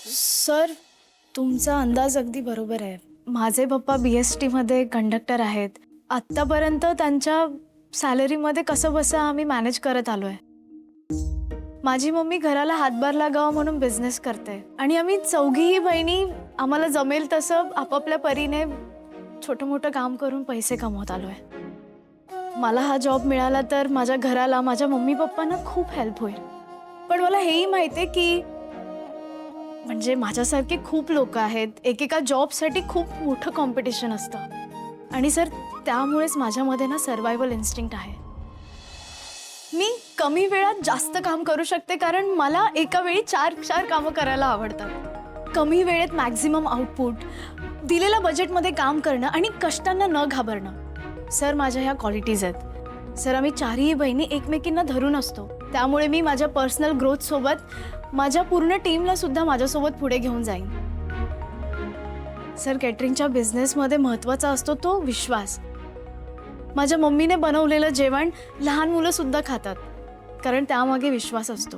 Sir, तुमचा अंदाज अगदी बरोबर आहे. माझे पप्पा BSTमध्ये कंडक्टर आहेत. आत्तापर्यंत त्यांच्या सॅलरीमध्ये कसंबसं आम्ही मॅनेज करत आलोय. माझी मम्मी घराला हातभार लागावा म्हणून बिझनेस करते आणि आम्ही चौघीही बहिणी आम्हाला जमेल तसं आपापल्या परीने छोटं मोठं काम करून पैसे कमवत आलोय. मला हा जॉब मिळाला तर माझ्या घराला, माझ्या मम्मी पप्पांना खूप हेल्प होईल. पण मला हेही माहिती आहे की म्हणजे माझ्यासारखे खूप लोक आहेत. एकेका जॉबसाठी खूप मोठं कॉम्पिटिशन असतं आणि सर त्यामुळेच माझ्यामध्ये ना सर्व्हायव्हल इन्स्टिंक्ट आहे. मी कमी वेळात जास्त काम करू शकते कारण मला एका वेळी चार कामं करायला आवडतात. कमी वेळेत मॅक्झिमम आउटपुट, दिलेल्या बजेटमध्ये काम करणं आणि कष्टांना न घाबरणं. सर, माझ्या ह्या क्वालिटीज आहेत. सर, आम्ही चारही बहिणी एकमेकींना धरून असतो. त्यामुळे मी माझ्या पर्सनल ग्रोथसोबत माझ्या पूर्ण टीमला सुद्धा माझ्यासोबत पुढे घेऊन जाईन. सर, कॅटरिंगच्या बिझनेसमध्ये महत्त्वाचा असतो तो विश्वास. माझ्या मम्मीने बनवलेलं जेवण लहान मुलं सुद्धा खातात कारण त्यामागे विश्वास असतो.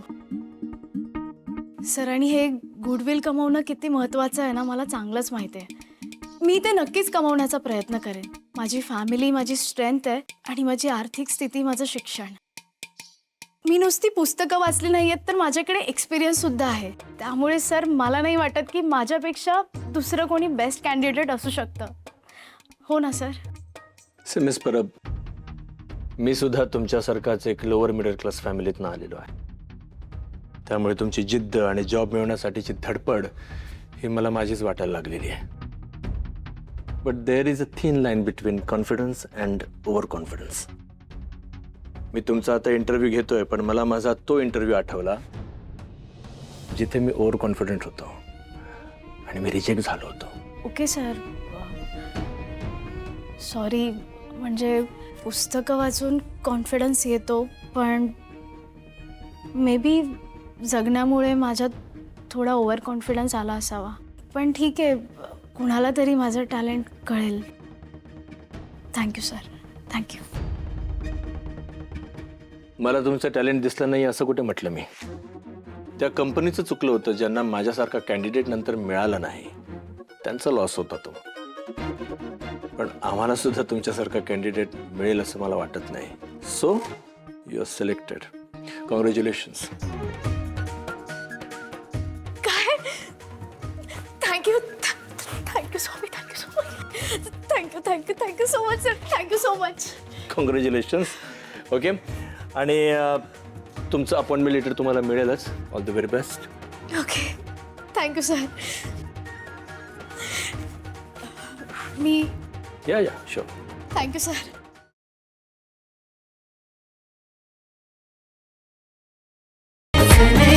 सर, आणि हे गुडविल कमवणं किती महत्त्वाचं आहे ना मला चांगलंच माहिती आहे. मी ते नक्कीच कमवण्याचा प्रयत्न करेन. माझी फॅमिली माझी स्ट्रेंथ आहे आणि माझी आर्थिक स्थिती माझं शिक्षण. मी नुसती पुस्तकं वाचली नाही आहेत तर माझ्याकडे एक्सपिरियन्स सुद्धा आहे. त्यामुळे सर मला नाही वाटत की माझ्यापेक्षा दुसरं कोणी बेस्ट कॅन्डिडेट असू शकतं. हो ना सर? मिस परब, मी सुद्धा तुमच्यासारखाच एक लोअर मिडल क्लास फॅमिलीतनं आलेलो आहे. त्यामुळे तुमची जिद्द आणि जॉब मिळवण्यासाठीची धडपड ही मला माझीच वाटायला लागलेली आहे. But there is a thin line between confidence and over confidence. मी तुमचा आता इंटरव्ह्यू घेतोय पण मला माझा तो इंटरव्ह्यू आठवला जिथे मी ओव्हर कॉन्फिडंट होतो आणि मी रिजेक्ट झालो होतो. Okay sir, sorry. म्हणजे पुस्तकं वाचून कॉन्फिडन्स येतो पण मे बी जगण्यामुळे माझ्यात थोडा ओव्हर कॉन्फिडन्स आला असावा. पण ठीक आहे, कुणाला तरी माझं टॅलेंट कळेल. Thank you sir, thank you. मला तुमचं टॅलेंट दिसलं नाही असं कुठे म्हटलं मी. त्या कंपनीचं चुकलं होतं ज्यांना माझ्यासारखा कॅन्डिडेट नंतर मिळाला नाही. त्यांचा लॉस होता तो. पण आम्हाला सुद्धा तुमच्यासारखा कॅन्डिडेट मिळेल असं मला वाटत नाही. So you are selected. Congratulations. काय? Thank you, thank you so much, thank you so much, thank you thank you thank you so much sir, thank you so much. Congratulations. Okay, आणि तुमचं अपॉइंटमेंट लेटर तुम्हाला मिळेलच. All the very best. Okay, thank you sir. मी या sure. Thank you sir. Hey